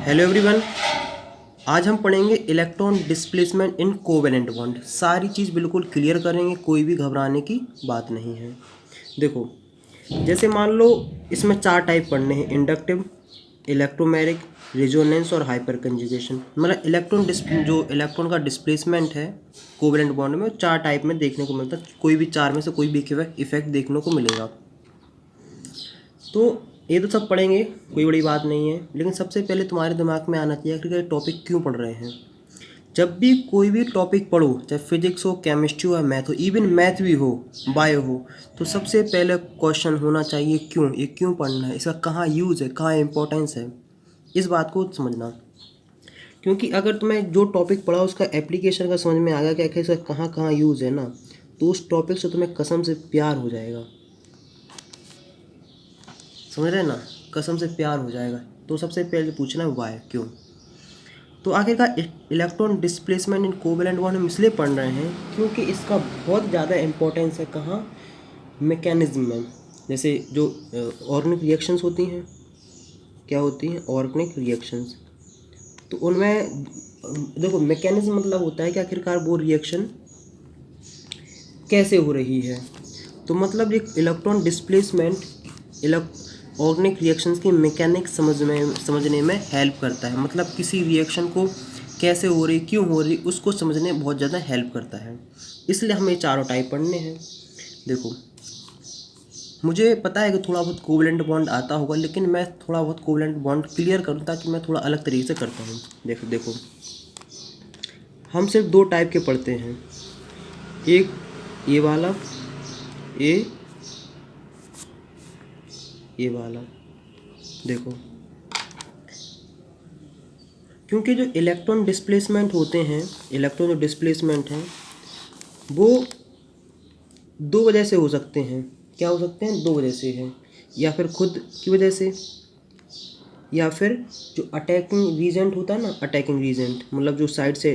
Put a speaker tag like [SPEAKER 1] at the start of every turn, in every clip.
[SPEAKER 1] Hello everyone. आज हम पढ़ेंगे electron displacement in covalent bond. सारी चीज़ बिल्कुल क्लियर करेंगे, कोई भी घबराने की बात नहीं है। देखो, जैसे मान लो इसमें चार टाइप पढ़ने हैं: इंडक्टिव, इलेक्ट्रोमैग्नेटिक, रेजोनेंस और हाइपर कंजुगेशन। मतलब जो इलेक्ट्रॉन का डिस्प्लेसमेंट है कोवेलेंट बॉन्ड में, चार टाइप में देखने को मिलता है। कोई भी चार में से कोई भी इफेक्ट देखने को मिलेगा। तो ये तो सब पढ़ेंगे, कोई बड़ी बात नहीं है। लेकिन सबसे पहले तुम्हारे दिमाग में आना चाहिए कि टॉपिक क्यों पढ़ रहे हैं। जब भी कोई भी टॉपिक पढ़ो, चाहे फिजिक्स हो, केमिस्ट्री हो, मैथ हो, इवन मैथ भी हो, बायो हो, तो सबसे पहले क्वेश्चन होना चाहिए क्यों। ये क्यों पढ़ना है, इसका कहाँ यूज़ है, कहाँ इंपॉर्टेंस है, इस बात को समझना। क्योंकि अगर तुम्हें जो टॉपिक पढ़ा उसका एप्लीकेशन का समझ में आ गया कि आखिर इसका कहाँ कहाँ यूज़ है ना, तो उस टॉपिक से तुम्हें कसम से प्यार हो जाएगा। समझ रहे ना, कसम से प्यार हो जाएगा। तो सबसे पहले पूछना है वाई, क्यों। तो आखिरकार electron displacement in covalent bond हम इसलिए पढ़ रहे हैं क्योंकि इसका बहुत ज़्यादा इंपॉर्टेंस है। कहाँ? मैकेनिज्म में। जैसे जो ऑर्गेनिक रिएक्शंस होती हैं, क्या होती हैं? Organic reactions. तो उनमें देखो, मैकेनिज्म मतलब होता है कि आखिरकार वो रिएक्शन कैसे हो रही है। तो मतलब एक इलेक्ट्रॉन डिस्प्लेसमेंट ऑर्गेनिक रिएक्शंस की मैकेनिक्स समझने में हेल्प करता है। मतलब किसी रिएक्शन को कैसे हो रही, क्यों हो रही, उसको समझने में बहुत ज़्यादा हेल्प करता है। इसलिए हमें चारों टाइप पढ़ने हैं। देखो, मुझे पता है कि थोड़ा बहुत कोवेलेंट बॉन्ड आता होगा, लेकिन मैं थोड़ा बहुत कोवेलेंट बॉन्ड क्लियर करूँ ताकि मैं थोड़ा अलग तरीके से करता हूँ। देखो, हम सिर्फ दो टाइप के पढ़ते हैं। एक ये वाला, ये वाला। देखो, क्योंकि जो इलेक्ट्रॉन डिस्प्लेसमेंट होते हैं, इलेक्ट्रॉन जो डिस्प्लेसमेंट हैं वो दो वजह से हो सकते हैं। क्या हो सकते हैं? दो वजह से हैं। या फिर खुद की वजह से, या फिर जो अटैकिंग रीजेंट होता है ना, अटैकिंग रीजेंट मतलब जो साइड से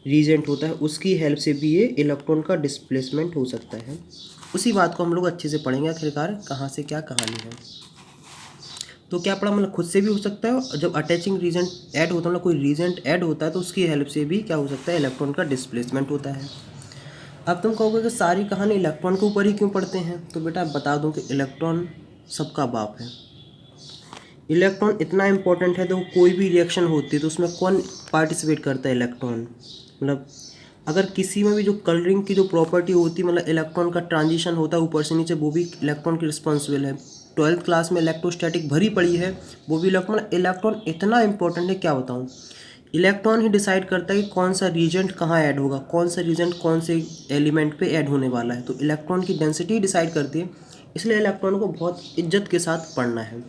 [SPEAKER 1] रीजेंट होता है, उसकी हेल्प से भी ये इलेक्ट्रॉन का डिस्प्लेसमेंट हो सकता है। उसी बात को हम लोग अच्छे से पढ़ेंगे, आखिरकार कहाँ से क्या कहानी है। तो क्या पढ़ा, मतलब खुद से भी हो सकता है, और जब अटैचिंग रीजेंट ऐड होता है, मतलब कोई रीजेंट ऐड होता है, तो उसकी हेल्प से भी क्या हो सकता है, इलेक्ट्रॉन का डिस्प्लेसमेंट होता है। अब तुम कहोगे कि सारी कहानी इलेक्ट्रॉन के ऊपर ही क्यों पढ़ते हैं। तो बेटा बता दूं कि इलेक्ट्रॉन सबका बाप है। इलेक्ट्रॉन इतना इंपॉर्टेंट है। तो कोई भी रिएक्शन होती है तो उसमें कौन पार्टिसिपेट करता है? इलेक्ट्रॉन। मतलब अगर किसी में भी जो कलरिंग की जो प्रॉपर्टी होती है, मतलब इलेक्ट्रॉन का ट्रांजिशन होता है ऊपर से नीचे, वो भी इलेक्ट्रॉन की रिस्पॉन्सिबल है। 12th क्लास में इलेक्ट्रोस्टैटिक भरी पड़ी है, वो भी इलेक्ट्रॉन इतना इंपॉर्टेंट है, क्या बताऊँ। इलेक्ट्रॉन ही डिसाइड करता है कि कौन सा रीजेंट कहाँ ऐड होगा, कौन सा रीजेंट कौन से एलिमेंट पे ऐड होने वाला है। तो इलेक्ट्रॉन की डेंसिटी ही डिसाइड करती है। इसलिए इलेक्ट्रॉन को बहुत इज्जत के साथ पढ़ना है।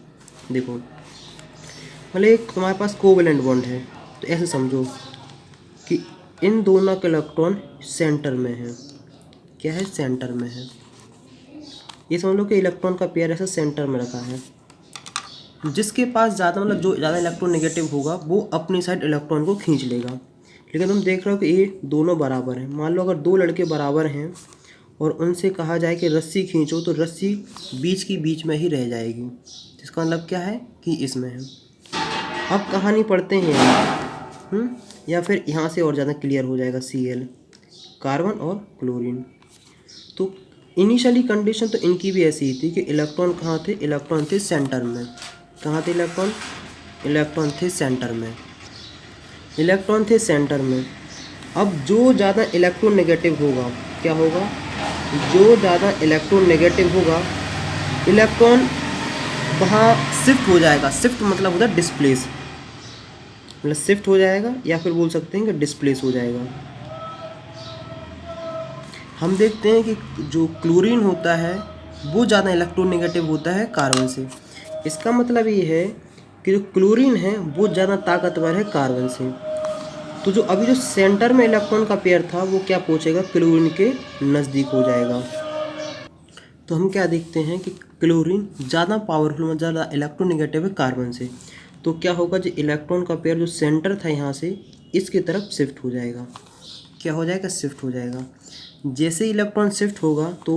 [SPEAKER 1] देखो, मतलब एक तुम्हारे पास कोवेलेंट बॉन्ड है, तो ऐसे समझो कि इन दोनों के इलेक्ट्रॉन सेंटर में है। क्या है? सेंटर में है। ये समझ लो कि इलेक्ट्रॉन का पेयर ऐसा सेंटर में रखा है। जिसके पास ज़्यादा, मतलब जो ज़्यादा इलेक्ट्रॉन नेगेटिव होगा, वो अपनी साइड इलेक्ट्रॉन को खींच लेगा। लेकिन तुम देख रहे हो कि ये दोनों बराबर हैं। मान लो अगर दो लड़के बराबर हैं और उनसे कहा जाए कि रस्सी खींचो, तो रस्सी बीच में ही रह जाएगी। इसका मतलब क्या है कि इसमें है। अब कहानी पढ़ते हैं यहाँ, या फिर यहाँ से और ज़्यादा क्लियर हो जाएगा। Cl, कार्बन और क्लोरीन। तो इनिशियली कंडीशन तो इनकी भी ऐसी ही थी कि इलेक्ट्रॉन कहाँ थे? इलेक्ट्रॉन थे सेंटर में। कहाँ थे इलेक्ट्रॉन? इलेक्ट्रॉन थे सेंटर में। इलेक्ट्रॉन थे सेंटर में। अब जो ज़्यादा इलेक्ट्रॉन नेगेटिव होगा, क्या होगा? जो ज़्यादा इलेक्ट्रॉन नेगेटिव होगा, इलेक्ट्रॉन वहाँ शिफ्ट हो जाएगा। शिफ्ट मतलब होता है डिस्प्लेस, मतलब शिफ्ट हो जाएगा, या फिर बोल सकते हैं कि डिस्प्लेस हो जाएगा। हम देखते हैं कि जो क्लोरीन होता है वो ज़्यादा इलेक्ट्रोनेगेटिव होता है कार्बन से। इसका मतलब ये है कि जो क्लोरीन है वो ज़्यादा ताकतवर है कार्बन से। तो जो अभी जो सेंटर में इलेक्ट्रॉन का पेयर था, वो क्या पहुँचेगा? क्लोरीन के नज़दीक हो जाएगा। तो हम क्या देखते हैं कि क्लोरीन ज़्यादा पावरफुल, मतलब ज़्यादा इलेक्ट्रोनेगेटिव है कार्बन से। तो क्या होगा, जो इलेक्ट्रॉन का पेयर जो सेंटर था यहाँ से, इसकी तरफ शिफ्ट हो जाएगा। क्या हो जाएगा? शिफ्ट हो जाएगा। जैसे इलेक्ट्रॉन शिफ्ट होगा तो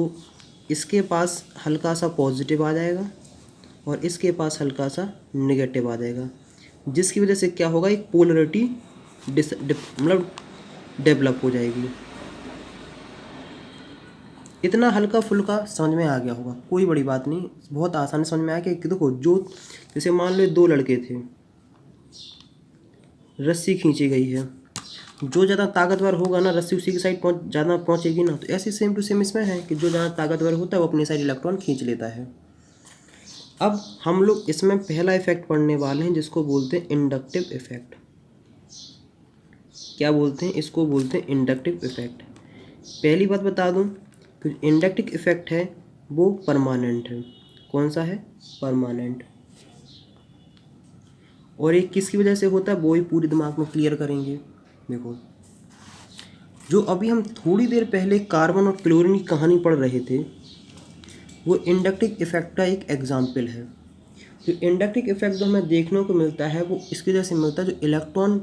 [SPEAKER 1] इसके पास हल्का सा पॉजिटिव आ जाएगा और इसके पास हल्का सा नेगेटिव आ जाएगा। जिसकी वजह से क्या होगा, एक पोलरिटी मतलब डेवलप हो जाएगी। इतना हल्का फुल्का समझ में आ गया होगा, कोई बड़ी बात नहीं, बहुत आसानी समझ में आ गया कि देखो जो जैसे मान लो 2 लड़के थे, रस्सी खींची गई है, जो ज़्यादा ताकतवर होगा ना रस्सी उसी की साइड ज़्यादा पहुँचेगी ना, तो ऐसे सेम टू सेम इसमें है कि जो ज़्यादा ताकतवर होता है वो अपनी साइड इलेक्ट्रॉन खींच लेता है। अब हम लोग इसमें पहला इफेक्ट पढ़ने वाले हैं जिसको बोलते हैं इंडक्टिव इफेक्ट। क्या बोलते हैं, इसको बोलते हैं इंडक्टिव इफेक्ट। पहली बात बता दूं कि इंडक्टिव इफेक्ट है वो परमानेंट है। कौन सा है, परमानेंट। और एक किसकी वजह से होता है वो ही पूरी दिमाग में क्लियर करेंगे। देखो जो अभी हम थोड़ी देर पहले कार्बन और क्लोरीन की कहानी पढ़ रहे थे वो इंडक्टिव इफेक्ट का एक एग्जाम्पल है। जो इंडक्टिव इफेक्ट जो हमें देखने को मिलता है वो इसकी वजह से मिलता है, जो इलेक्ट्रॉन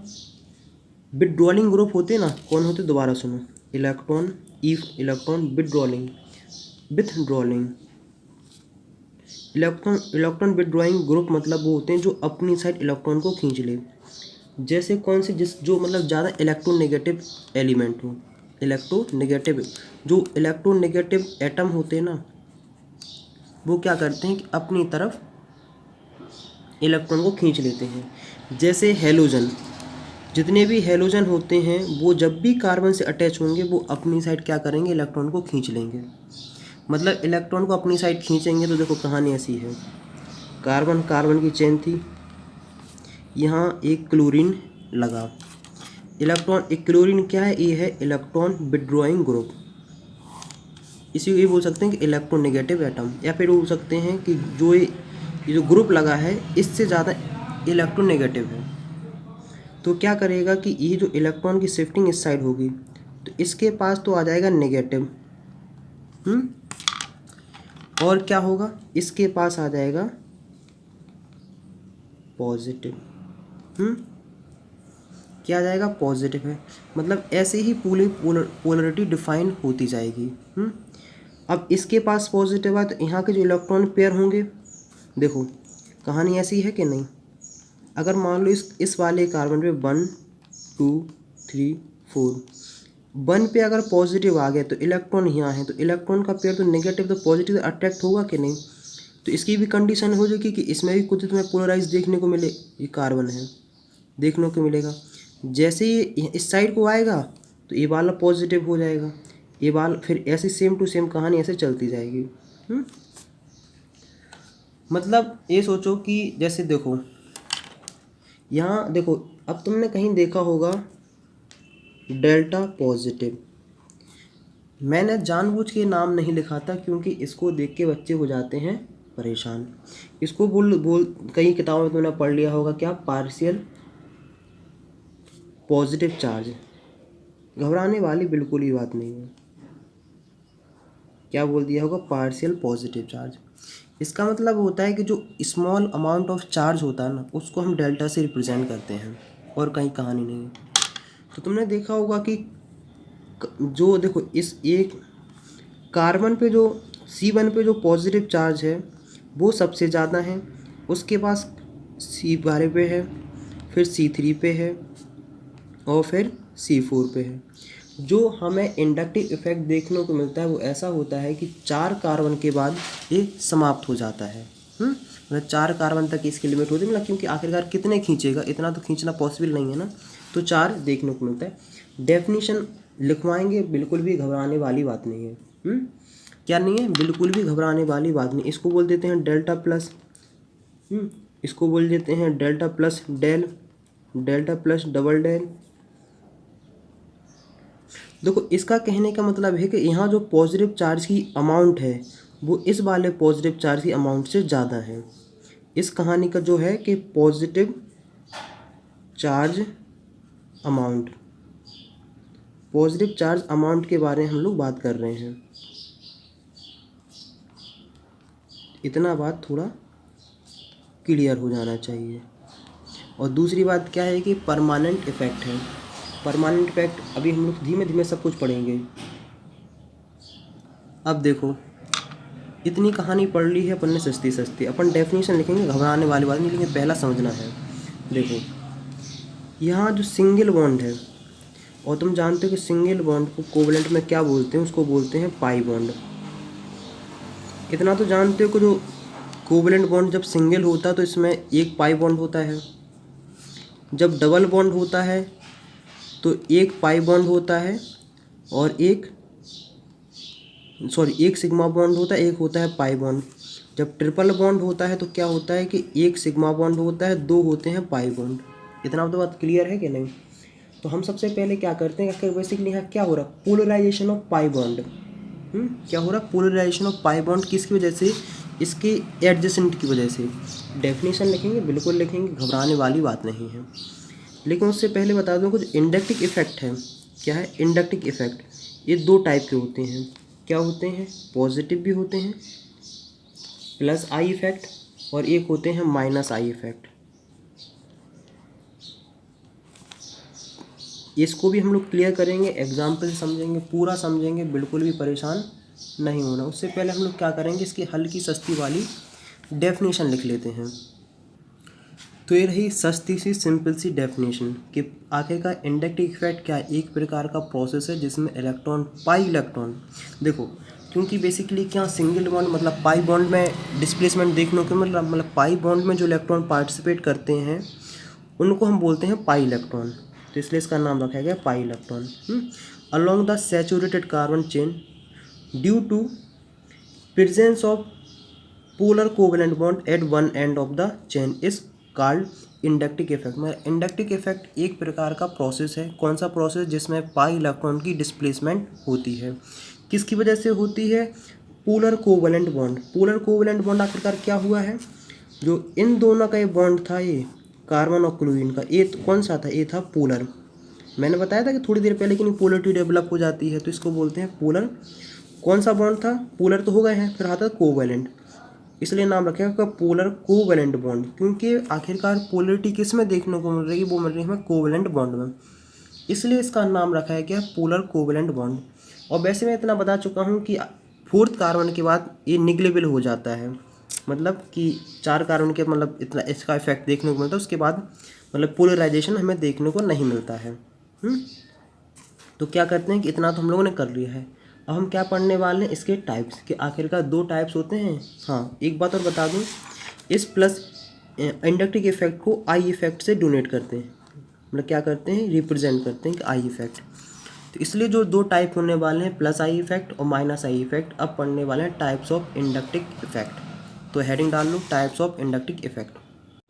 [SPEAKER 1] विथड्रॉलिंग ग्रुप होते हैं ना, कौन होते, दोबारा सुनो, इलेक्ट्रॉन विथड्रॉलिंग इलेक्ट्रॉन विथड्रॉइंग ग्रुप मतलब वो होते हैं जो अपनी साइड इलेक्ट्रॉन को खींच ले। जैसे कौन से, जो मतलब ज़्यादा इलेक्ट्रोनेगेटिव एलिमेंट हो, जो इलेक्ट्रोनेगेटिव एटम होते हैं ना वो क्या करते हैं कि अपनी तरफ इलेक्ट्रॉन को खींच लेते हैं। जैसे हैलोजन, जितने भी हैलोजन होते हैं वो जब भी कार्बन से अटैच होंगे वो अपनी साइड क्या करेंगे, इलेक्ट्रॉन को खींच लेंगे। मतलब इलेक्ट्रॉन को अपनी साइड खींचेंगे। तो देखो कहानी ऐसी है, कार्बन की चेन थी, यहाँ एक क्लोरीन लगा, एक क्लोरीन क्या है, ये है इलेक्ट्रॉन विथड्रॉइंग ग्रुप। इसी को ये बोल सकते हैं कि इलेक्ट्रोनेगेटिव एटम, या फिर बोल सकते हैं कि ये जो ग्रुप लगा है इससे ज़्यादा इलेक्ट्रोनेगेटिव है। तो क्या करेगा कि ये जो इलेक्ट्रॉन की शिफ्टिंग इस साइड होगी तो इसके पास तो आ जाएगा नेगेटिव, और क्या होगा, इसके पास आ जाएगा पॉजिटिव। क्या आ जाएगा, पॉजिटिव है। मतलब ऐसे ही पूरी पोलरिटी डिफाइन होती जाएगी। अब इसके पास पॉजिटिव है तो यहाँ के जो इलेक्ट्रॉन पेयर होंगे, देखो कहानी ऐसी है कि नहीं। अगर मान लो इस वाले कार्बन पे 1 2 3 4 1 पे अगर पॉजिटिव आ गया तो इलेक्ट्रॉन यहाँ है, तो इलेक्ट्रॉन का पेयर तो नेगेटिव तो पॉजिटिव अट्रैक्ट होगा कि नहीं। तो इसकी भी कंडीशन हो जाएगी कि इसमें भी कुछ तुम्हें पोलराइज देखने को मिले, ये कार्बन है देखने को मिलेगा। जैसे ये इस साइड को आएगा तो ये वाला पॉजिटिव हो जाएगा, ये वाला फिर ऐसे सेम टू सेम कहानी ऐसे चलती जाएगी। मतलब ये सोचो कि जैसे देखो यहाँ देखो, अब तुमने कहीं देखा होगा डेल्टा पॉजिटिव। मैंने जानबूझ के नाम नहीं लिखा था क्योंकि इसको देख के बच्चे हो जाते हैं परेशान। इसको बोल कई किताबों में तुमने पढ़ लिया होगा, क्या, पार्शियल पॉजिटिव चार्ज। घबराने वाली बिल्कुल ही बात नहीं है। क्या बोल दिया होगा, पार्शियल पॉजिटिव चार्ज। इसका मतलब होता है कि जो स्मॉल अमाउंट ऑफ चार्ज होता है ना उसको हम डेल्टा से रिप्रेजेंट करते हैं, और कहीं कहानी नहीं है। तो तुमने देखा होगा कि जो देखो इस एक कार्बन पे जो C1 पे जो पॉजिटिव चार्ज है वो सबसे ज़्यादा है, उसके पास C12 पे है, फिर C3 पे है और फिर C4 पे है। जो हमें इंडक्टिव इफेक्ट देखने को मिलता है वो ऐसा होता है कि 4 कार्बन के बाद ये समाप्त हो जाता है। मतलब 4 कार्बन तक इसकी लिमिट होती है, मतलब क्योंकि आखिरकार कितने खींचेगा, इतना तो खींचना पॉसिबल नहीं है ना, तो 4 देखने को मिलता है। डेफिनेशन लिखवाएंगे, बिल्कुल भी घबराने वाली बात नहीं है। क्या नहीं है, बिल्कुल भी घबराने वाली बात नहीं। इसको बोल देते हैं डेल्टा प्लस, इसको बोल देते हैं delta plus del, delta plus double del. देखो इसका कहने का मतलब है कि यहाँ जो पॉजिटिव चार्ज की अमाउंट है वो इस वाले पॉजिटिव चार्ज की अमाउंट से ज़्यादा है। इस कहानी का जो है कि पॉजिटिव चार्ज अमाउंट के बारे में हम लोग बात कर रहे हैं। इतना बात थोड़ा क्लियर हो जाना चाहिए। और दूसरी बात क्या है कि परमानेंट इफेक्ट है। परमानेंट इफेक्ट अभी हम लोग धीमे धीमे सब कुछ पढ़ेंगे। अब देखो इतनी कहानी पढ़ ली है अपन ने सस्ती, अपन डेफिनेशन लिखेंगे, घबराने वाली बात नहीं, लेकिन पहला समझना है देखो यहाँ जो सिंगल बॉन्ड है, और तुम जानते हो कि सिंगल बॉन्ड को कोवलेंट में क्या बोलते हैं, उसको बोलते हैं पाई बॉन्ड। इतना तो जानते हो कि जो कोवलेंट बॉन्ड जब सिंगल होता है तो इसमें एक पाई बॉन्ड होता है, जब डबल बॉन्ड होता है तो एक पाई बॉन्ड होता है, और एक सिग्मा बॉन्ड होता है, एक होता है पाई बॉन्ड। जब ट्रिपल बॉन्ड होता है तो क्या होता है कि एक सिग्मा बॉन्ड होता है, दो होते हैं पाई बॉन्ड। इतना तो बात क्लियर है कि नहीं? तो हम सबसे पहले क्या करते हैं, अगर बेसिकली यहाँ क्या हो रहा है, पोलराइजेशन ऑफ पाई बॉन्ड। क्या हो रहा है, पोलराइजेशन ऑफ पाई बॉन्ड। किसकी वजह से? इसके एडजेसेंट की वजह से। डेफिनेशन लिखेंगे, बिल्कुल लिखेंगे, घबराने वाली बात नहीं है। लेकिन उससे पहले बता दूँ कुछ इंडक्टिव इफेक्ट है। क्या है? Inductive effect. ये दो टाइप के होते हैं। क्या होते हैं? पॉजिटिव भी होते हैं, प्लस आई इफेक्ट, और एक होते हैं माइनस आई इफेक्ट। इसको भी हम लोग क्लियर करेंगे, एग्जाम्पल से समझेंगे, पूरा समझेंगे, बिल्कुल भी परेशान नहीं होना। उससे पहले हम लोग क्या करेंगे, इसकी हल्की सस्ती वाली डेफिनेशन लिख लेते हैं। तो ये रही सस्ती सी सिंपल सी डेफिनेशन कि आखिरकार इंडक्टिव इफेक्ट क्या है, एक प्रकार का प्रोसेस है जिसमें इलेक्ट्रॉन, पाई इलेक्ट्रॉन, देखो क्योंकि बेसिकली क्या सिंगल बॉन्ड मतलब पाई बॉन्ड में डिस्प्लेसमेंट देखने को मतलब पाई बॉन्ड में जो इलेक्ट्रॉन पार्टिसिपेट करते हैं उनको हम बोलते हैं पाई इलेक्ट्रॉन, तो इसलिए इसका नाम रखा गया pi electron. Along the saturated carbon chain due to presence of polar covalent bond at one end of the chain is called inductive effect. मतलब इंडक्टिव इफेक्ट एक प्रकार का प्रोसेस है। कौन सा प्रोसेस? जिसमें पाई इलेक्ट्रॉन की डिस्प्लेसमेंट होती है। किसकी वजह से होती है? Polar covalent bond. Polar covalent bond आखिरकार क्या हुआ है, जो इन दोनों का ये बॉन्ड था, ये कार्बन और क्लोरीन का, ये कौन सा था? ये था पोलर। मैंने बताया था कि थोड़ी देर पहले कि पोलरिटी डेवलप हो जाती है, तो इसको बोलते हैं पोलर। कौन सा बॉन्ड था? पोलर तो हो गए हैं, फिर आता है कोवेलेंट, इसलिए नाम रखेगा पोलर कोवेलेंट बॉन्ड। क्योंकि आखिरकार पोलरिटी किस में देखने को मिल रही है? वो मिल रही है हमें कोवेलेंट बॉन्ड में, इसलिए इसका नाम रखा है क्या? Polar covalent bond. और वैसे मैं इतना बता चुका हूँ कि फोर्थ कार्बन के बाद ये निगलेबल हो जाता है, मतलब कि 4 कार्बन के मतलब इतना इसका इफेक्ट देखने को मिलता है, उसके बाद मतलब पोलराइजेशन हमें देखने को नहीं मिलता है। तो क्या करते हैं कि इतना तो हम लोगों ने कर लिया है। अब हम क्या पढ़ने वाले हैं, इसके टाइप्स के। आखिरकार 2 टाइप्स होते हैं। हाँ, एक बात और बता दूं, इस प्लस इंडक्टिव इफेक्ट को आई इफेक्ट से डोनेट करते हैं, मतलब क्या करते हैं, रिप्रेजेंट करते हैं कि आई इफेक्ट। तो इसलिए जो 2 टाइप होने वाले हैं, प्लस आई इफेक्ट और माइनस आई इफेक्ट, अब पढ़ने वाले हैं टाइप्स ऑफ इंडक्टिव इफेक्ट। तो हेडिंग डाल लो टाइप्स ऑफ इंडक्टिव इफेक्ट।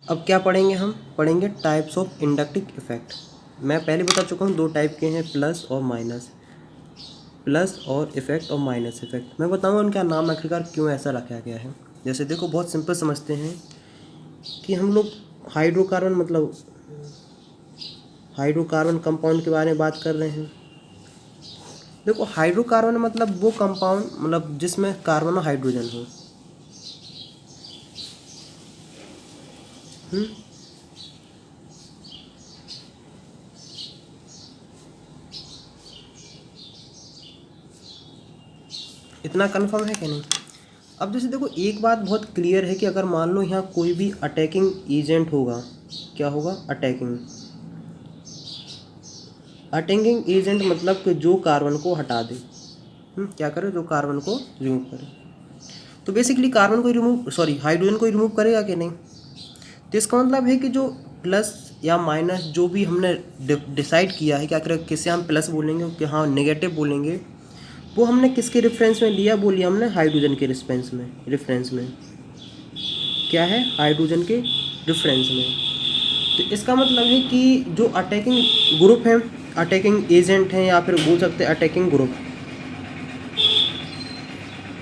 [SPEAKER 1] अब क्या पढ़ेंगे, हम पढ़ेंगे टाइप्स ऑफ इंडक्टिव इफेक्ट। मैं पहले बता चुका हूँ 2 टाइप के हैं, प्लस और माइनस, प्लस और इफेक्ट और माइनस इफेक्ट। मैं बताऊँगा उनका नाम आखिरकार क्यों ऐसा रखा गया है। जैसे देखो, बहुत सिंपल समझते हैं कि हम लोग हाइड्रोकार्बन मतलब हाइड्रोकार्बन कंपाउंड के बारे में बात कर रहे हैं। देखो, हाइड्रोकार्बन मतलब वो कंपाउंड मतलब जिसमें कार्बन और हाइड्रोजन हो। इतना कंफर्म है कि नहीं? अब जैसे देखो, एक बात बहुत क्लियर है कि अगर मान लो यहाँ कोई भी अटैकिंग एजेंट होगा, क्या होगा? अटैकिंग एजेंट मतलब कि जो कार्बन को हटा दे। क्या करे? जो कार्बन को रिमूव करे। तो बेसिकली कार्बन को रिमूव हाइड्रोजन को रिमूव करेगा कि नहीं? तो इसका मतलब है कि जो प्लस या माइनस जो भी हमने डिसाइड किया है, क्या करें, किसे हम प्लस बोलेंगे, कि हाँ नेगेटिव बोलेंगे, वो हमने किसके रेफरेंस में लिया? बोलिए हमने हाइड्रोजन के रेफरेंस में। क्या है? हाइड्रोजन के रेफरेंस में। तो इसका मतलब है कि जो अटैकिंग ग्रुप है, अटैकिंग एजेंट हैं, या फिर बोल सकते हैं अटैकिंग ग्रुप,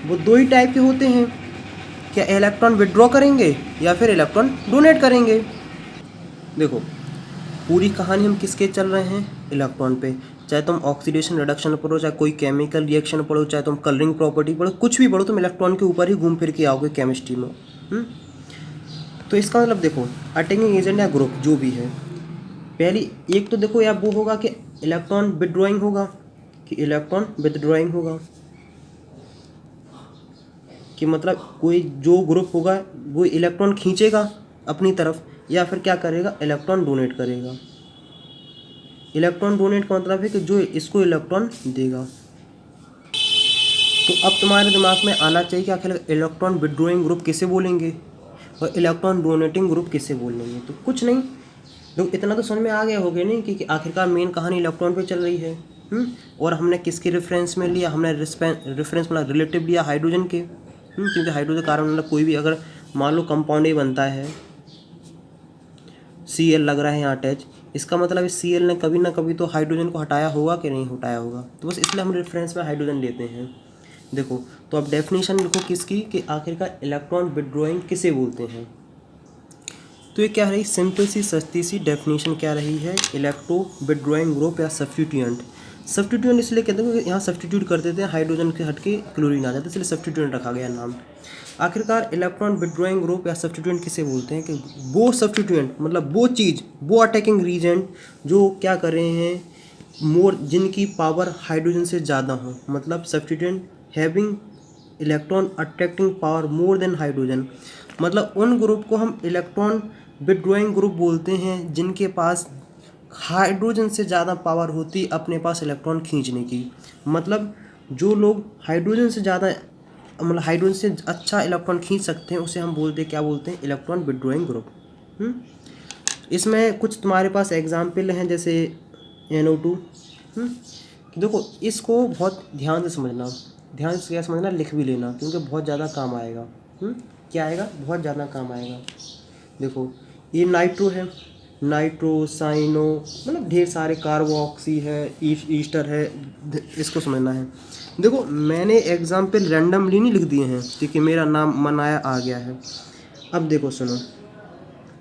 [SPEAKER 1] वो 2 ही टाइप के होते हैं। क्या इलेक्ट्रॉन विड्रॉ करेंगे या फिर इलेक्ट्रॉन डोनेट करेंगे। देखो, पूरी कहानी हम किसके चल रहे हैं? इलेक्ट्रॉन पे। चाहे तुम ऑक्सीडेशन रिडक्शन पढ़ो, चाहे कोई केमिकल रिएक्शन पढ़ो, चाहे तुम कलरिंग प्रॉपर्टी पढ़ो, कुछ भी पढ़ो, तुम इलेक्ट्रॉन के ऊपर ही घूम फिर के आओगे केमिस्ट्री में। तो इसका मतलब देखो, अटैकिंग एजेंट या ग्रुप जो भी है, पहली एक तो देखो या वो होगा कि इलेक्ट्रॉन विड्रॉइंग होगा, कि मतलब कोई जो ग्रुप होगा वो इलेक्ट्रॉन खींचेगा अपनी तरफ, या फिर क्या करेगा, इलेक्ट्रॉन डोनेट करेगा। इलेक्ट्रॉन डोनेट का मतलब है कि जो इसको इलेक्ट्रॉन देगा। तो अब तुम्हारे दिमाग में आना चाहिए कि आखिर इलेक्ट्रॉन विड्रॉइंग ग्रुप किसे बोलेंगे और इलेक्ट्रॉन डोनेटिंग ग्रुप किसे बोलेंगे। तो कुछ नहीं, तो इतना तो समझ में आ गया होगा नहीं कि आखिरकार मेन कहानी इलेक्ट्रॉन पे चल रही है। और हमने किसके रेफरेंस में लिया, हमने रेफरेंस मतलब रिलेटिव लिया हाइड्रोजन के। क्योंकि हाइड्रोजन कार्बन मतलब कोई भी अगर मान लो कंपाउंड ही बनता है, Cl लग रहा है यहाँ अटैच, इसका मतलब इस Cl ने कभी ना कभी तो हाइड्रोजन को हटाया होगा कि नहीं हटाया होगा। तो बस इसलिए हम रेफरेंस में हाइड्रोजन लेते हैं। देखो तो अब डेफिनेशन लिखो किसकी, कि आखिरकार इलेक्ट्रॉन विड्रॉइंग किसे बोलते हैं। तो ये क्या रही, सिंपल सी सस्ती सी डेफिनेशन क्या रही है, इलेक्ट्रो विड्रॉइंग ग्रुप या सब्स्टिट्यूएंट। सब्स्टिट्यूएंट इसलिए कहते हैं क्योंकि यहाँ सब्स्टिट्यूट कर देते हैं, हाइड्रोजन के हट के क्लोरीन आ जाता है, इसलिए सब्स्टिट्यूएंट रखा गया नाम। आखिरकार इलेक्ट्रॉन विड्रॉइंग ग्रुप या सब्स्टिट्यूएंट किसे बोलते हैं, कि वो सब्स्टिट्यूएंट मतलब वो चीज़, वो अटैकिंग रीजेंट जो क्या कर रहे हैं मोर, जिनकी पावर हाइड्रोजन से ज़्यादा हो, मतलब substituent having electron attracting power more than hydrogen. मतलब उन ग्रुप को हम इलेक्ट्रॉन विड्रॉइंग ग्रुप बोलते हैं जिनके पास हाइड्रोजन से ज़्यादा पावर होती अपने पास इलेक्ट्रॉन खींचने की। मतलब जो लोग हाइड्रोजन से ज़्यादा मतलब हाइड्रोजन से अच्छा इलेक्ट्रॉन खींच सकते हैं उसे हम बोलते हैं, क्या बोलते हैं, इलेक्ट्रॉन विड्रॉइंग ग्रुप। इसमें कुछ तुम्हारे पास एग्जाम्पल हैं जैसे NO2। देखो इसको बहुत ध्यान से समझना, ध्यान से क्या समझना, लिख भी लेना क्योंकि बहुत ज़्यादा काम आएगा। क्या आएगा, बहुत ज़्यादा काम आएगा। देखो ये नाइट्रो है, नाइट्रो साइनो मतलब ढेर सारे, कार्बोक्सी है, ईस्टर है, इसको समझना है। देखो मैंने एग्जाम्पल रैंडमली नहीं लिख दिए हैं क्योंकि मेरा नाम मन आया आ गया है। अब देखो सुनो,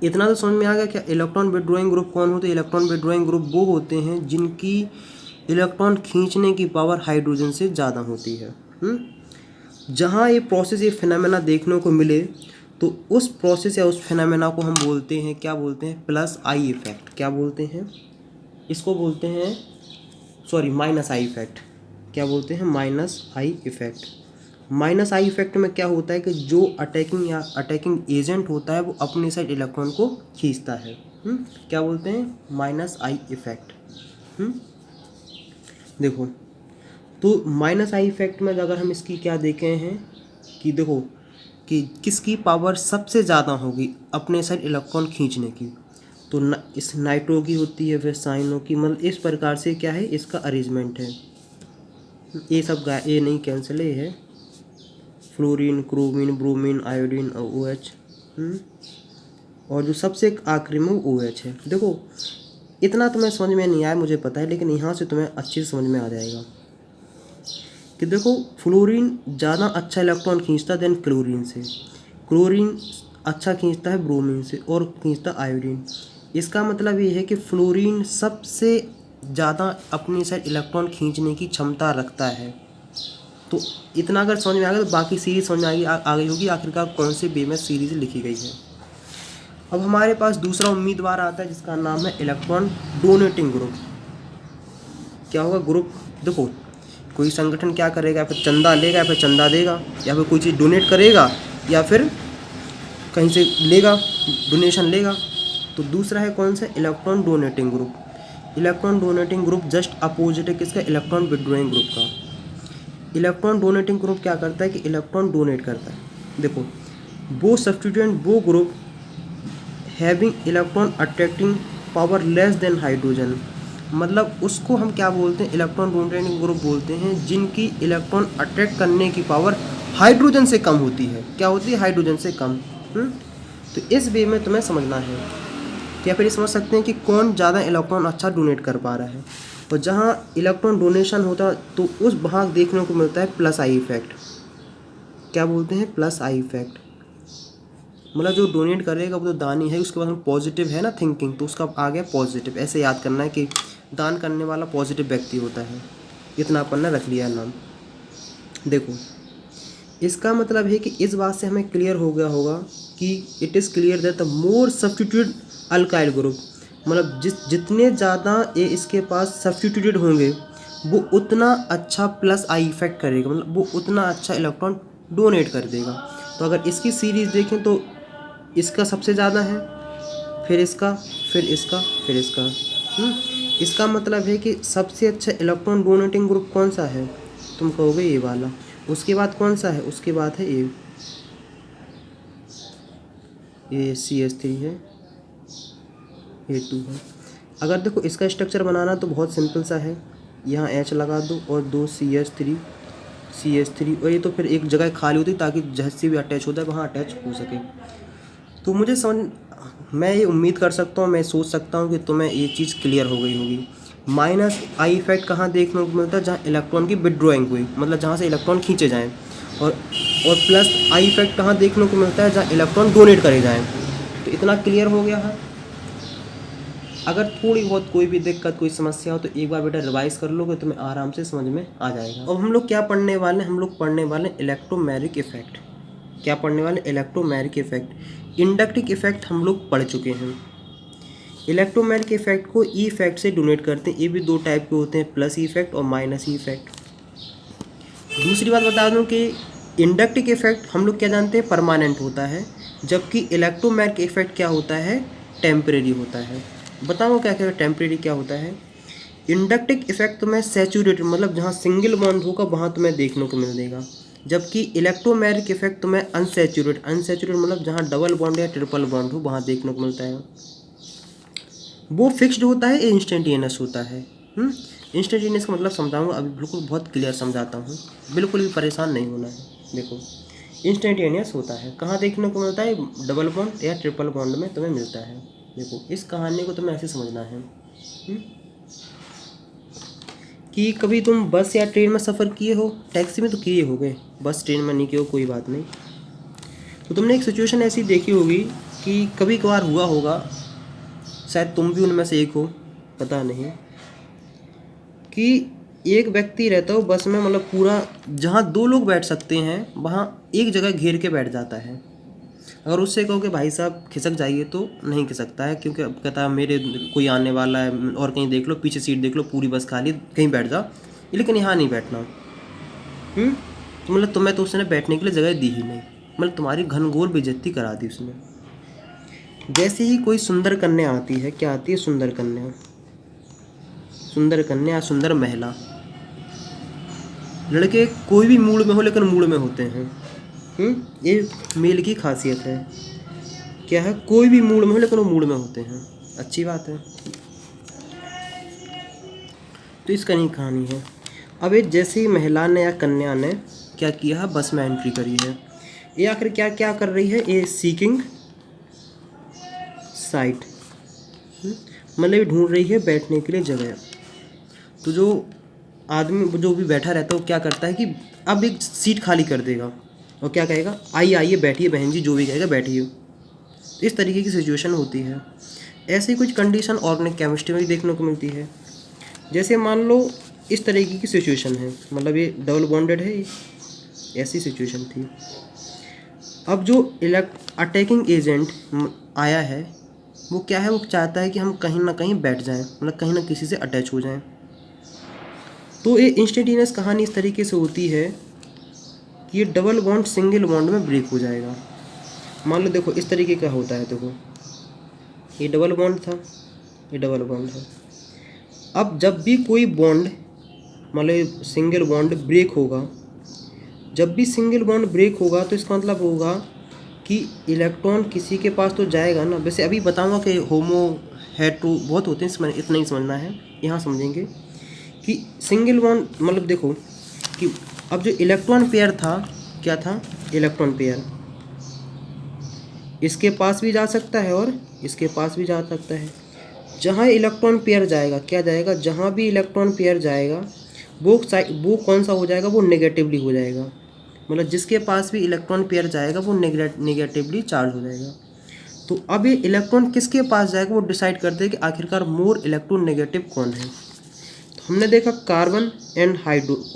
[SPEAKER 1] इतना तो समझ में आ गया क्या इलेक्ट्रॉन विड्रॉइंग ग्रुप कौन होते हैं। इलेक्ट्रॉन विड्रॉइंग ग्रुप वो होते हैं जिनकी इलेक्ट्रॉन खींचने की पावर हाइड्रोजन से ज़्यादा होती है। जहाँ ये प्रोसेस, ये फिनोमेना देखने को मिले तो उस प्रोसेस या उस फिनोमेना को हम बोलते हैं, क्या बोलते हैं, प्लस आई इफेक्ट। क्या बोलते हैं, इसको बोलते हैं, सॉरी माइनस आई इफेक्ट। क्या बोलते हैं, minus I effect. Minus I effect में क्या होता है कि जो अटैकिंग या अटैकिंग एजेंट होता है वो अपने साइड इलेक्ट्रॉन को खींचता है। क्या बोलते हैं, माइनस आई इफेक्ट। देखो तो माइनस आई इफेक्ट में अगर हम इसकी क्या देखे हैं कि देखो कि किसकी पावर सबसे ज़्यादा होगी अपने साइड इलेक्ट्रॉन खींचने की, तो इस नाइट्रो की होती है, फिर साइनो की, मतलब इस प्रकार से क्या है इसका अरेंजमेंट है। ये सब ये नहीं कैंसिल है, ये है फ्लोरीन, क्रोमीन, ब्रोमीन, आयोडीन और OH। और जो सबसे आखिरी में OH है। देखो इतना तुम्हें समझ में नहीं आया मुझे पता है, लेकिन यहाँ से तुम्हें अच्छे से समझ में आ जाएगा कि देखो फ्लोरीन ज़्यादा अच्छा इलेक्ट्रॉन खींचता देन क्लोरीन से, क्लोरीन अच्छा खींचता है ब्रोमीन से और खींचता आयोडीन। इसका मतलब ये है कि फ्लोरीन सबसे ज़्यादा अपनी साइड इलेक्ट्रॉन खींचने की क्षमता रखता है। तो इतना अगर समझ में आ गया तो बाकी सीरीज समझ में आ गई होगी आखिरकार कौन से वे में सीरीज लिखी गई है। अब हमारे पास दूसरा उम्मीदवार आता है जिसका नाम है इलेक्ट्रॉन डोनेटिंग ग्रुप। क्या होगा ग्रुप, देखो कोई संगठन क्या करेगा, फिर चंदा लेगा या फिर चंदा देगा, या फिर कोई चीज़ डोनेट करेगा या फिर कहीं से लेगा, डोनेशन लेगा। तो दूसरा है कौन सा, electron donating group. Electron donating group just opposite है किसका, इलेक्ट्रॉन विड्रॉइंग ग्रुप का। इलेक्ट्रॉन डोनेटिंग ग्रुप क्या करता है कि इलेक्ट्रॉन डोनेट करता है। देखो वो सब्स्टिट्यूएंट, वो group having electron attracting power less than hydrogen, मतलब उसको हम क्या बोलते हैं, इलेक्ट्रॉन डोनेटिंग ग्रुप बोलते हैं जिनकी इलेक्ट्रॉन अट्रैक्ट करने की पावर हाइड्रोजन से कम होती है। क्या होती है, हाइड्रोजन से कम। तो इस वे में तुम्हें समझना है, या फिर ये समझ सकते हैं कि कौन ज़्यादा इलेक्ट्रॉन अच्छा डोनेट कर पा रहा है। और जहाँ इलेक्ट्रॉन डोनेशन होता तो उस भाग देखने को मिलता है प्लस आई इफेक्ट। क्या बोलते हैं, प्लस आई इफेक्ट। मतलब जो डोनेट करेगा वो तो दान ही है, उसके बाद हम पॉजिटिव है ना थिंकिंग, तो उसका आ गया पॉजिटिव। ऐसे याद करना है कि दान करने वाला पॉजिटिव व्यक्ति होता है, इतना अपन ने रख लिया है नाम। देखो इसका मतलब है कि इस बात से हमें क्लियर हो गया होगा कि it is clear that the more substitute alkyl group, मतलब जितने ज़्यादा ये इसके पास सब्स्टिट्यूटेड होंगे वो उतना अच्छा प्लस आई इफेक्ट करेगा, मतलब वो उतना अच्छा इलेक्ट्रॉन डोनेट कर देगा। तो अगर इसकी सीरीज़ देखें तो इसका सबसे ज़्यादा है, फिर इसका, फिर इसका, फिर इसका। इसका मतलब है कि सबसे अच्छा इलेक्ट्रॉन डोनेटिंग ग्रुप कौन सा है, तुम कहोगे ये वाला। उसके बाद कौन सा है, उसके बाद है ये CH3 है, ये 2 है। अगर देखो इसका स्ट्रक्चर बनाना तो बहुत सिंपल सा है, यहाँ H लगा दो और 2 CH3 और ये तो फिर एक जगह खाली होती ताकि जहाँ से भी अटैच होता है वहाँ अटैच हो सके। तो मुझे मैं ये उम्मीद कर सकता हूँ, मैं सोच सकता हूँ कि तुम्हें ये चीज़ क्लियर हो गई होगी। -I इफेक्ट कहाँ देखने को मिलता है, जहाँ इलेक्ट्रॉन की विड्रॉइंग हुई, मतलब जहाँ से इलेक्ट्रॉन खींचे जाएँ। और +I इफेक्ट कहाँ देखने को मिलता है, जहाँ इलेक्ट्रॉन डोनेट करे जाएँ। तो इतना क्लियर हो गया है। अगर थोड़ी बहुत कोई भी दिक्कत, कोई समस्या हो तो एक बार बेटा रिवाइज कर लोगे, तुम्हें आराम से समझ में आ जाएगा। अब हम लोग क्या पढ़ने वाले हैं, हम लोग पढ़ने वाले इलेक्ट्रोमैग्नेटिक इफेक्ट। क्या पढ़ने वाले, इलेक्ट्रोमैग्नेटिक इफेक्ट। इंडक्टिव इफेक्ट हम लोग पढ़ चुके हैं। इलेक्ट्रोमैग्नेटिक इफेक्ट को ई इफेक्ट से डोनेट करते हैं। ये भी 2 टाइप के होते हैं, +E इफेक्ट और -E इफेक्ट। दूसरी बात बता दूं कि इंडक्टिव इफेक्ट हम लोग क्या जानते हैं, परमानेंट होता है, जबकि इलेक्ट्रोमैग्नेटिक इफेक्ट क्या होता है, टेम्परेरी होता है। बताओ क्या क्या टेम्परेरी क्या होता है। इंडक्टिव इफेक्ट तुम्हें सैचुरेटेड, मतलब जहाँ सिंगल बॉन्ड होगा वहाँ तुम्हें देखने को मिलेगा, जबकि इलेक्ट्रोमैग्नेटिक इफेक्ट तुम्हें अनसैचुरेटेड मतलब जहाँ डबल बॉन्ड या ट्रिपल बॉन्ड हो वहाँ देखने को मिलता है। वो फिक्स्ड होता है, ये इंस्टेंटेनियस होता है। इंस्टेंटेनियस का मतलब समझाऊंगा अभी, बिल्कुल बहुत क्लियर समझाता हूँ, बिल्कुल भी परेशान नहीं होना है। देखो इंस्टेंटेनियस होता है, कहाँ देखने को मिलता है, डबल बॉन्ड या ट्रिपल बॉन्ड में तुम्हें मिलता है। देखो इस कहानी को तुम्हें ऐसे समझना है कि कभी तुम बस या ट्रेन में सफ़र किए हो, टैक्सी में तो किए होगे, बस ट्रेन में नहीं किए हो कोई बात नहीं। तो तुमने एक सिचुएशन ऐसी देखी होगी कि कभी कभार हुआ होगा, शायद तुम भी उनमें से एक हो, पता नहीं, कि एक व्यक्ति रहता हो बस में, मतलब पूरा जहाँ 2 लोग बैठ सकते हैं वहाँ एक जगह घेर के बैठ जाता है। अगर उससे कहो कि भाई साहब खिसक जाइए तो नहीं खिसकता है, क्योंकि अब कहता है मेरे कोई आने वाला है, और कहीं देख लो, पीछे सीट देख लो, पूरी बस खाली, कहीं बैठ जाओ, लेकिन यहाँ नहीं बैठना। तो मतलब तुम्हें तो उसने बैठने के लिए जगह दी ही नहीं, मतलब तुम्हारी घनघोर बेइज्जती करा दी उसने। जैसे ही कोई सुंदर कन्या आती है, क्या आती है, सुंदर कन्या, सुंदर महिला। लड़के कोई भी मूड में हो लेकिन मूड में होते हैं। ये मेल की खासियत है, क्या है, कोई भी मूड में हो लेकिन वो मूड में होते हैं, अच्छी बात है। तो इसका नहीं कहानी है। अब ये जैसे ही महिला ने या कन्या ने क्या किया है, बस में एंट्री करी है, ये आखिर क्या क्या कर रही है, ये सीकिंग साइट, मतलब ढूंढ रही है बैठने के लिए जगह। तो जो आदमी जो भी बैठा रहता है वो क्या करता है कि अब एक सीट खाली कर देगा और क्या कहेगा, आइए बैठिए बहन जी, जो भी कहेगा बैठिए। इस तरीके की सिचुएशन होती है। ऐसी कुछ कंडीशन ऑर्गेनिक केमिस्ट्री में भी देखने को मिलती है। जैसे मान लो इस तरीके की सिचुएशन है, मतलब ये डबल बॉन्डेड है, ऐसी सिचुएशन थी। अब जो अटैकिंग एजेंट आया है वो क्या है, वो चाहता है कि हम कहीं ना कहीं बैठ जाएं, मतलब कहीं ना किसी से अटैच हो जाएं। तो ये इंस्टेंटेनियस कहानी इस तरीके से होती है कि ये डबल बॉन्ड सिंगल बॉन्ड में ब्रेक हो जाएगा। मान लो देखो इस तरीके का होता है, देखो ये डबल बॉन्ड था, ये डबल बॉन्ड है। अब जब भी कोई बॉन्ड, मतलब सिंगल बॉन्ड ब्रेक होगा, जब भी सिंगल बॉन्ड ब्रेक होगा तो इसका मतलब होगा कि इलेक्ट्रॉन किसी के पास तो जाएगा ना। वैसे अभी बताऊंगा कि होमो हेट्रो बहुत होते हैं, इसमें इतना ही समझना है, यहाँ समझेंगे कि सिंगल बॉन्ड मतलब देखो कि अब जो इलेक्ट्रॉन पेयर था, क्या था, इलेक्ट्रॉन पेयर इसके पास भी जा सकता है और इसके पास भी जा सकता है। जहाँ इलेक्ट्रॉन पेयर जाएगा, क्या जाएगा, जहाँ भी इलेक्ट्रॉन पेयर जाएगा वो कौन सा हो जाएगा, वो नेगेटिवली हो जाएगा। मतलब जिसके पास भी इलेक्ट्रॉन पेयर जाएगा वो नेगेटिवली चार्ज हो जाएगा। तो अब ये इलेक्ट्रॉन किसके पास जाएगा वो डिसाइड करते हैं कि आखिरकार मोर इलेक्ट्रोनेगेटिव कौन है। तो हमने देखा कार्बन एंड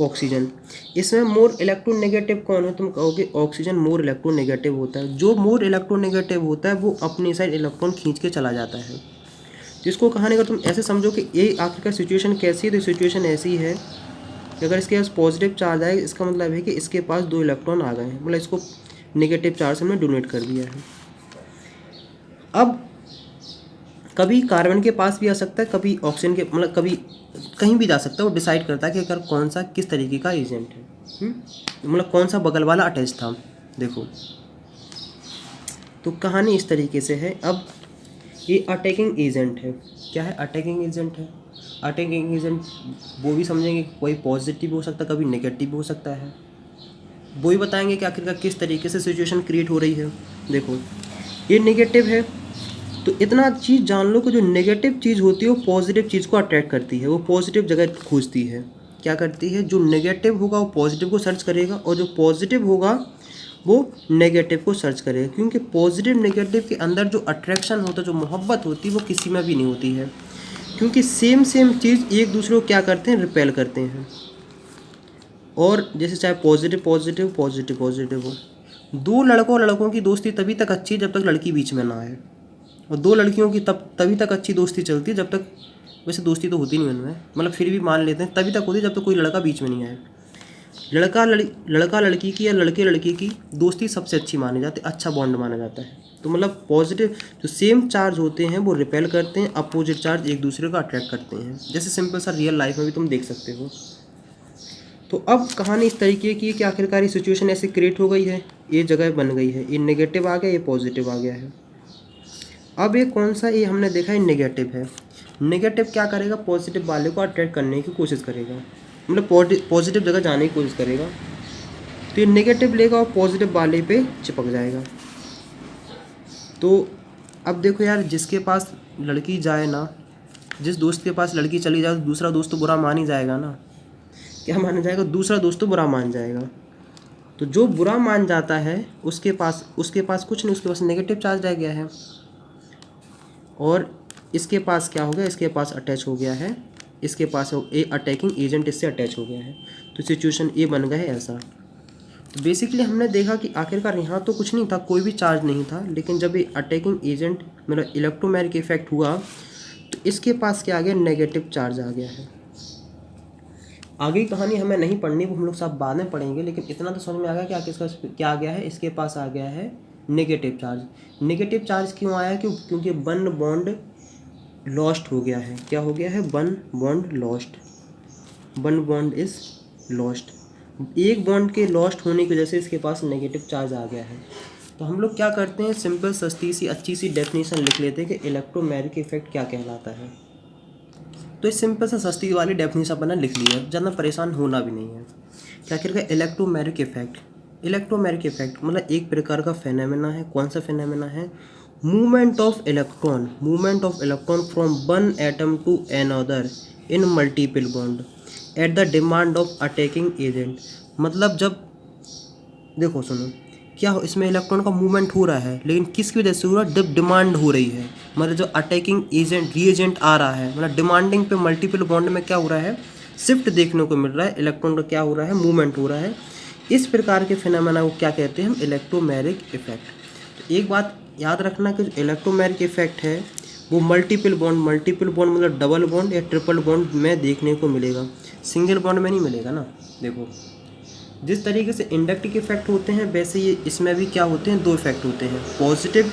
[SPEAKER 1] ऑक्सीजन, इसमें मोर इलेक्ट्रोनेगेटिव कौन है, तुम कहोगे ऑक्सीजन मोर इलेक्ट्रोनेगेटिव होता है। जो मोर इलेक्ट्रोनेगेटिव होता है वो अपनी साइड इलेक्ट्रॉन खींच के चला जाता है। तो इसको कहानी का तुम ऐसे समझो कि ये आखिरकार सिचुएशन कैसी है, तो सिचुएशन ऐसी है कि अगर इसके पास पॉजिटिव चार्ज आएगा इसका मतलब है कि इसके पास 2 इलेक्ट्रॉन आ गए हैं, मतलब इसको नेगेटिव चार्ज हमने डोनेट कर दिया है। अब कभी कार्बन के पास भी आ सकता है, कभी ऑक्सीजन के, मतलब कभी कहीं भी जा सकता है। वो डिसाइड करता है कि अगर कौन सा किस तरीके का एजेंट है, मतलब कौन सा बगल वाला अटैच था। देखो तो कहानी इस तरीके से है। अब ये अटैकिंग एजेंट है। क्या है? अटैकिंग एजेंट है। अटैकिंग एजेंट वो भी समझेंगे, कोई पॉजिटिव भी हो सकता है, कभी नेगेटिव भी हो सकता है। वो ही बताएंगे कि आखिरकार किस तरीके से सिचुएशन क्रिएट हो रही है। देखो ये नेगेटिव है, तो इतना चीज़ जान लो कि जो नेगेटिव चीज़ होती है वो पॉजिटिव चीज़ को अट्रैक्ट करती है, वो पॉजिटिव जगह खोजती है। क्या करती है? जो नेगेटिव होगा वो पॉजिटिव को सर्च करेगा, और जो पॉजिटिव होगा वो नेगेटिव को सर्च करेगा। क्योंकि पॉजिटिव नेगेटिव के अंदर जो अट्रैक्शन होता है, जो मोहब्बत होती है, वो किसी में भी नहीं होती है। क्योंकि सेम चीज़ एक दूसरे को क्या करते हैं? रिपेल करते हैं। और जैसे चाहे पॉजिटिव पॉजिटिव पॉजिटिव पॉजिटिव हो, दो लड़कों लड़कों की दोस्ती तभी तक अच्छी है जब तक लड़की बीच में ना आए, और दो लड़कियों की तभी तक अच्छी दोस्ती चलती है जब तक, वैसे दोस्ती तो होती नहीं उनमें, मतलब फिर भी मान लेते हैं, तभी तक होती है जब तक कोई लड़का बीच में नहीं आए। लड़का लड़की की या लड़के लड़की की दोस्ती सबसे अच्छी मानी जाती है, अच्छा बॉन्ड माना जाता है। तो मतलब पॉजिटिव जो सेम चार्ज होते हैं वो रिपेल करते हैं, अपोजिट चार्ज एक दूसरे को अट्रैक्ट करते हैं। जैसे सिंपल सा रियल लाइफ में भी तुम देख सकते हो। तो अब कहानी इस तरीके की है कि आखिरकार ये सिचुएशन ऐसे क्रिएट हो गई है, ये जगह बन गई है, ये नेगेटिव आ गया, ये पॉजिटिव आ गया है। अब ये कौन सा, ये हमने देखा है नेगेटिव है। नेगेटिव क्या करेगा? पॉजिटिव वाले को अट्रैक्ट करने की कोशिश करेगा, मतलब पॉजिटिव जगह जाने की कोशिश करेगा। तो ये नेगेटिव लेगा और पॉजिटिव वाले पे चिपक जाएगा। तो अब देखो यार, जिसके पास लड़की जाए ना, जिस दोस्त के पास लड़की चली जाए, तो दूसरा दोस्त तो बुरा मान ही जाएगा ना। क्या माना जाएगा? दूसरा दोस्त तो बुरा मान जाएगा। तो जो बुरा मान जाता है उसके पास कुछ नहीं, उसके पास नेगेटिव चार्ज रह गया है। और इसके पास क्या हो गया? इसके पास अटैच हो गया है, इसके पास ए अटैकिंग एजेंट इससे अटैच हो गया है। तो सिचुएशन ये बन गया है ऐसा। तो बेसिकली हमने देखा कि आखिरकार यहाँ तो कुछ नहीं था, कोई भी चार्ज नहीं था, लेकिन जब ये अटैकिंग एजेंट मतलब इलेक्ट्रोमैग्नेटिक इफेक्ट हुआ तो इसके पास क्या आ गया? नेगेटिव चार्ज आ गया है। आगे की कहानी हमें नहीं पढ़नी, वो हम लोग सब बाद में पढ़ेंगे, लेकिन इतना तो समझ में आ गया कि आखिर इसका क्या आ गया है? इसके पास आ गया है नेगेटिव चार्ज। नेगेटिव चार्ज क्यों आया? क्योंकि वन बॉन्ड लॉस्ट हो गया है। क्या हो गया है? One bond lost, one bond is lost. एक बॉन्ड के लॉस्ट होने की वजह से इसके पास नेगेटिव चार्ज आ गया है। तो हम लोग क्या करते हैं? सिंपल सस्ती सी अच्छी सी डेफिनेशन लिख लेते हैं कि इलेक्ट्रोमैग्नेटिक इफेक्ट क्या कहलाता है। तो इस सिंपल सा सस्ती वाली डेफिनेशन अपना लिख लिया, ज़्यादा परेशान होना भी नहीं है। क्या कहते हैं? Electromagnetic effect. इलेक्ट्रोमैग्नेटिक इफेक्ट मतलब एक प्रकार का फेनोमेना है। कौन सा फेनोमेना है? Movement of electron from one atom to another in multiple bond at the demand of attacking agent. मतलब जब देखो सुनो, क्या हो, इसमें इलेक्ट्रॉन का मूवमेंट हो रहा है, लेकिन किसकी वजह से हो रहा है? जब डिमांड हो रही है, मतलब जो अटैकिंग एजेंट रीएजेंट आ रहा है, मतलब डिमांडिंग पे मल्टीपल बॉन्ड में क्या हो रहा है? शिफ्ट देखने को मिल रहा है, इलेक्ट्रॉन का क्या हो रहा है? मूवमेंट हो रहा है। इस प्रकार के फिनोमेना को क्या कहते हैं? हम इलेक्ट्रोमैग्नेटिक इफेक्ट। तो एक बात याद रखना कि जो इलेक्ट्रोमैग्नेटिक इफेक्ट है वो मल्टीपल बॉन्ड मतलब डबल बॉन्ड या ट्रिपल बॉन्ड में देखने को मिलेगा, सिंगल बॉन्ड में नहीं मिलेगा ना। देखो जिस तरीके से इंडक्टिव इफेक्ट होते हैं, वैसे ये इसमें भी क्या होते हैं? दो इफेक्ट होते हैं, पॉजिटिव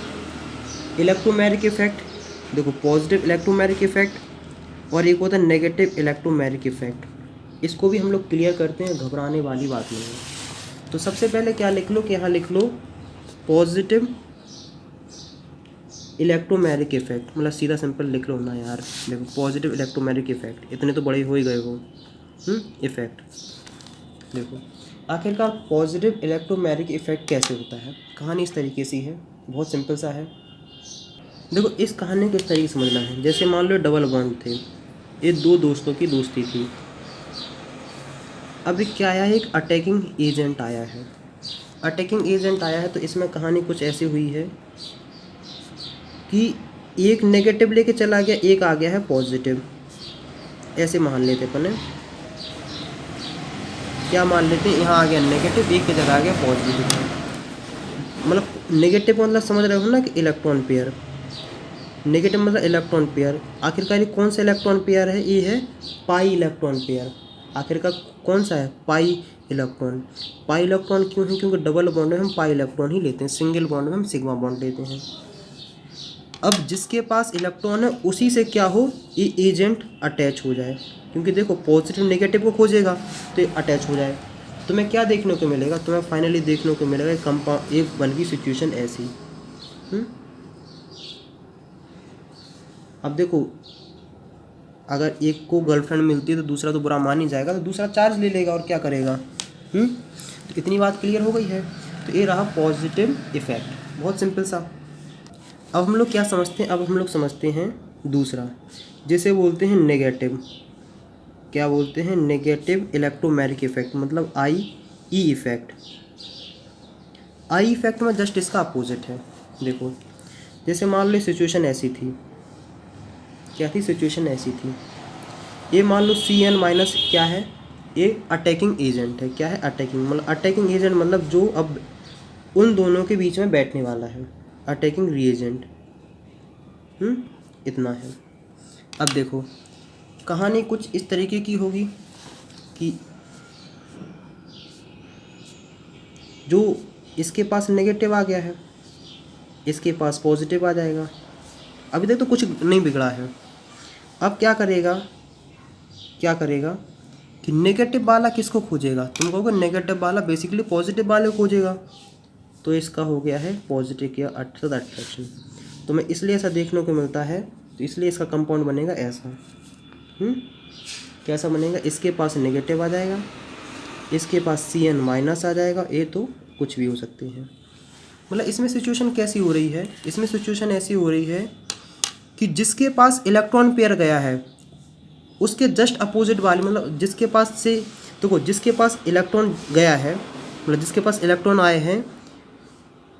[SPEAKER 1] इलेक्ट्रोमैग्नेटिक इफेक्ट। देखो पॉजिटिव इलेक्ट्रोमैग्नेटिक इफेक्ट और एक होता है नेगेटिव इलेक्ट्रोमैग्नेटिक इफेक्ट। इसको भी हम लोग क्लियर करते हैं, घबराने वाली बात नहीं है। तो सबसे पहले क्या लिख लो कि यहाँ लिख लो पॉजिटिव इलेक्ट्रोमैग्नेटिक इफेक्ट, मतलब सीधा सिंपल लिख लो ना यार। देखो पॉजिटिव इलेक्ट्रोमैग्नेटिक इफेक्ट, इतने तो बड़े हो ही गए हो। इफेक्ट देखो आखिरकार पॉजिटिव इलेक्ट्रोमैग्नेटिक इफेक्ट कैसे होता है। कहानी इस तरीके से है, बहुत सिंपल सा है। देखो इस कहानी को इस तरीके से समझना है, जैसे मान लो डबल बॉन्ड थे, ये दो दोस्तों की दोस्ती थी। अब क्या आया है? एक अटैकिंग एजेंट आया है। अटैकिंग एजेंट आया है तो इसमें कहानी कुछ ऐसी हुई है कि एक नेगेटिव लेके चला गया, एक आ गया है पॉजिटिव। ऐसे मान लेते अपन, क्या मान लेते हैं? यहाँ आ गया नेगेटिव, एक की जगह आ गया पॉजिटिव। मतलब नेगेटिव मतलब समझ रहे हो ना कि इलेक्ट्रॉन पेयर, नेगेटिव मतलब इलेक्ट्रॉन पेयर। आखिरकार ये कौन सा इलेक्ट्रॉन पेयर है? ये है पाई इलेक्ट्रॉन पेयर। आखिरकार कौन सा है? Pi electron. पाई इलेक्ट्रॉन क्यों है? क्योंकि डबल बॉन्ड में हम पाई इलेक्ट्रॉन ही लेते हैं, सिंगल बॉन्ड में हम सिग्मा बॉन्ड लेते हैं। अब जिसके पास इलेक्ट्रॉन है उसी से क्या हो, ये एजेंट अटैच हो जाए, क्योंकि देखो पॉजिटिव नेगेटिव को खोजेगा तो ये अटैच हो जाए। तुम्हें क्या देखने को मिलेगा, तुम्हें फाइनली देखने को मिलेगा कंपाउंड एक बन की सिचुएशन ऐसी। अब देखो अगर एक को गर्लफ्रेंड मिलती है तो दूसरा तो बुरा मान ही जाएगा, तो दूसरा चार्ज ले लेगा और क्या करेगा। तो इतनी बात क्लियर हो गई है। तो ये रहा पॉजिटिव इफेक्ट, बहुत सिंपल सा। अब हम लोग क्या समझते हैं, अब हम लोग समझते हैं दूसरा, जिसे बोलते हैं नेगेटिव। क्या बोलते हैं, नेगेटिव इलेक्ट्रोमैग्नेटिक इफेक्ट, मतलब आई इफेक्ट। आई इफेक्ट में जस्ट इसका अपोजिट है। देखो जैसे मान लो सिचुएशन ऐसी थी, क्या थी सिचुएशन ऐसी थी, ये मान लो Cn माइनस क्या है, ये अटैकिंग एजेंट है। क्या है, अटैकिंग, मतलब अटैकिंग एजेंट मतलब जो अब उन दोनों के बीच में बैठने वाला है, अटैकिंग रीएजेंट। इतना है। अब देखो कहानी कुछ इस तरीके की होगी कि जो इसके पास नेगेटिव आ गया है, इसके पास पॉजिटिव आ जाएगा। अभी तक तो कुछ नहीं बिगड़ा है। अब क्या करेगा कि नेगेटिव वाला किसको खोजेगा, तुम कहोगे नेगेटिव वाला बेसिकली पॉजिटिव वाले को खोजेगा, तो इसका हो गया है पॉजिटिव या अट्रैक्शन। तो मैं इसलिए ऐसा देखने को मिलता है, तो इसलिए इसका कंपाउंड बनेगा ऐसा। कैसा बनेगा, इसके पास नेगेटिव आ जाएगा, इसके पास Cn माइनस आ जाएगा, ये तो कुछ भी हो सकते हैं। मतलब इसमें सिचुएशन कैसी हो रही है, इसमें सिचुएशन ऐसी हो रही है कि जिसके पास इलेक्ट्रॉन पेयर गया है उसके जस्ट अपोजिट वाले, मतलब जिसके पास से देखो जिसके पास इलेक्ट्रॉन गया है, मतलब जिसके पास इलेक्ट्रॉन आए हैं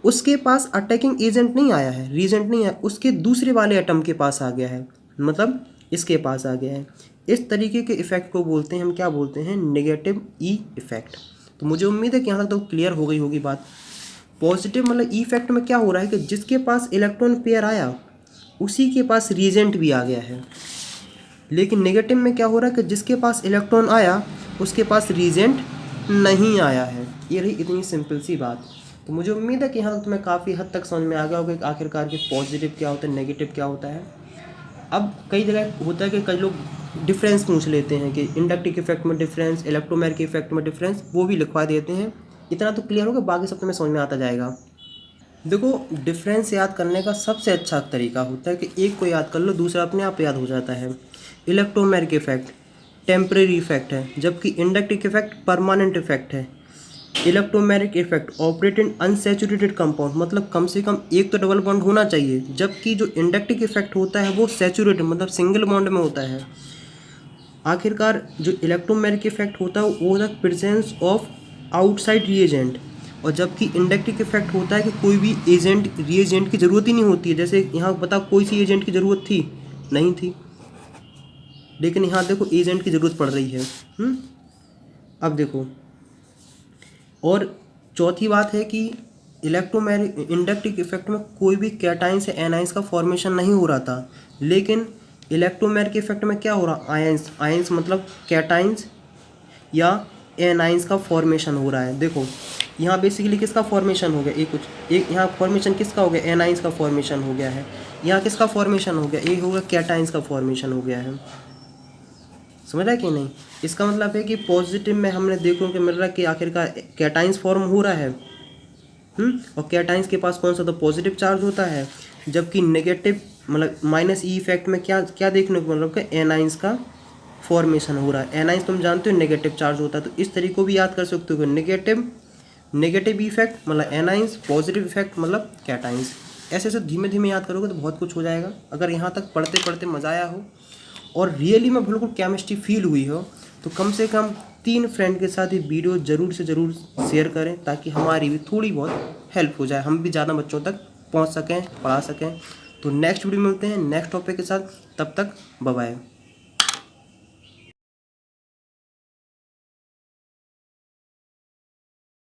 [SPEAKER 1] उसके पास अटैकिंग एजेंट नहीं आया है, रीजेंट नहीं आया, उसके दूसरे वाले एटम के पास आ गया है, मतलब इसके पास आ गया है। इस तरीके के इफेक्ट को बोलते हैं हम, क्या बोलते हैं, नेगेटिव ई इफेक्ट। तो मुझे उम्मीद है कि यहाँ तक तो क्लियर हो गई होगी बात। पॉजिटिव मतलब ई इफेक्ट में क्या हो रहा है कि जिसके पास इलेक्ट्रॉन पेयर आया उसी के पास रीजेंट भी आ गया है, लेकिन नेगेटिव में क्या हो रहा है कि जिसके पास इलेक्ट्रॉन आया उसके पास रीजेंट नहीं आया है। ये रही इतनी सिंपल सी बात। तो मुझे उम्मीद है कि यहाँ तक तुम्हें काफ़ी हद तक समझ में आ गया होगा कि आखिरकार के पॉजिटिव क्या होता है, नेगेटिव क्या होता है। अब कई जगह होता है कि कई लोग डिफरेंस पूछ लेते हैं कि इंडक्टिव इफेक्ट में डिफरेंस, इलेक्ट्रोमैग्नेटिक इफेक्ट में डिफरेंस, वो भी लिखवा देते हैं। इतना तो क्लियर होगा, बाकी सब तुम्हें समझ में आता जाएगा। देखो डिफरेंस याद करने का सबसे अच्छा तरीका होता है कि एक को याद कर लो, दूसरा अपने आप याद हो जाता है। इलेक्ट्रोमैग्नेटिक इफेक्ट टेम्परेरी इफेक्ट है, जबकि इंडक्टिव इफेक्ट परमानेंट इफेक्ट है। Electromagnetic effect operate in unsaturated compound, मतलब कम से कम एक तो डबल बॉन्ड होना चाहिए, जबकि जो इंडक्टिव इफेक्ट होता है वो सैचुरेटेड मतलब सिंगल बॉन्ड में होता है। आखिरकार जो इलेक्ट्रोमैग्नेटिक इफेक्ट होता है वो होता है प्रेजेंस ऑफ आउटसाइड रीएजेंट, और जबकि इंडक्टिव इफेक्ट होता है कि कोई भी एजेंट रीएजेंट की ज़रूरत ही नहीं होती है। जैसे यहाँ बता कोई सी एजेंट की ज़रूरत थी नहीं थी, लेकिन यहाँ देखो एजेंट की ज़रूरत पड़ रही है। अब देखो और चौथी बात है कि इलेक्ट्रोमैग्नेटिक इंडक्टिव इफेक्ट में कोई भी कैटाइंस या एनाइंस का फॉर्मेशन नहीं हो रहा था, लेकिन इलेक्ट्रोमैग्नेटिक इफेक्ट में क्या हो रहा, आयंस, आयंस मतलब कैटाइंस या एनाइंस का फॉर्मेशन हो रहा है। देखो यहाँ बेसिकली किसका फॉर्मेशन हो गया, एक यहाँ फॉर्मेशन किसका हो गया, एनाइंस का फॉर्मेशन हो गया है। यहाँ किसका फॉर्मेशन हो गया, ये होगा कैटाइंस का फॉर्मेशन हो गया है। समझ रहा है कि नहीं। इसका मतलब है कि पॉजिटिव में हमने देखने को मिल रहा है कि आखिरकार कैटाइंस फॉर्म हो रहा है, और कैटाइंस के पास कौन सा तो पॉजिटिव चार्ज होता है, जबकि नेगेटिव मतलब माइनस ई इफेक्ट में क्या क्या देखने को मिल रहा है कि एनाइंस का फॉर्मेशन हो रहा है। एनाइंस तुम जानते हो नेगेटिव चार्ज होता है, तो इस तरीके को भी याद कर सकते हो। नेगेटिव इफेक्ट मतलब एनाइंस, पॉजिटिव इफेक्ट मतलब कैटाइंस। ऐसे ऐसे धीमे धीमे याद करोगे तो बहुत कुछ हो जाएगा। अगर यहाँ तक पढ़ते पढ़ते मज़ा आया हो और रियली में बिल्कुल केमिस्ट्री फील हुई हो तो कम से कम 3 फ्रेंड के साथ ये वीडियो ज़रूर से ज़रूर शेयर करें, ताकि हमारी भी थोड़ी बहुत हेल्प हो जाए, हम भी ज़्यादा बच्चों तक पहुँच सकें, पढ़ा सकें। तो नेक्स्ट वीडियो मिलते हैं नेक्स्ट टॉपिक के साथ, तब तक बाय बाय।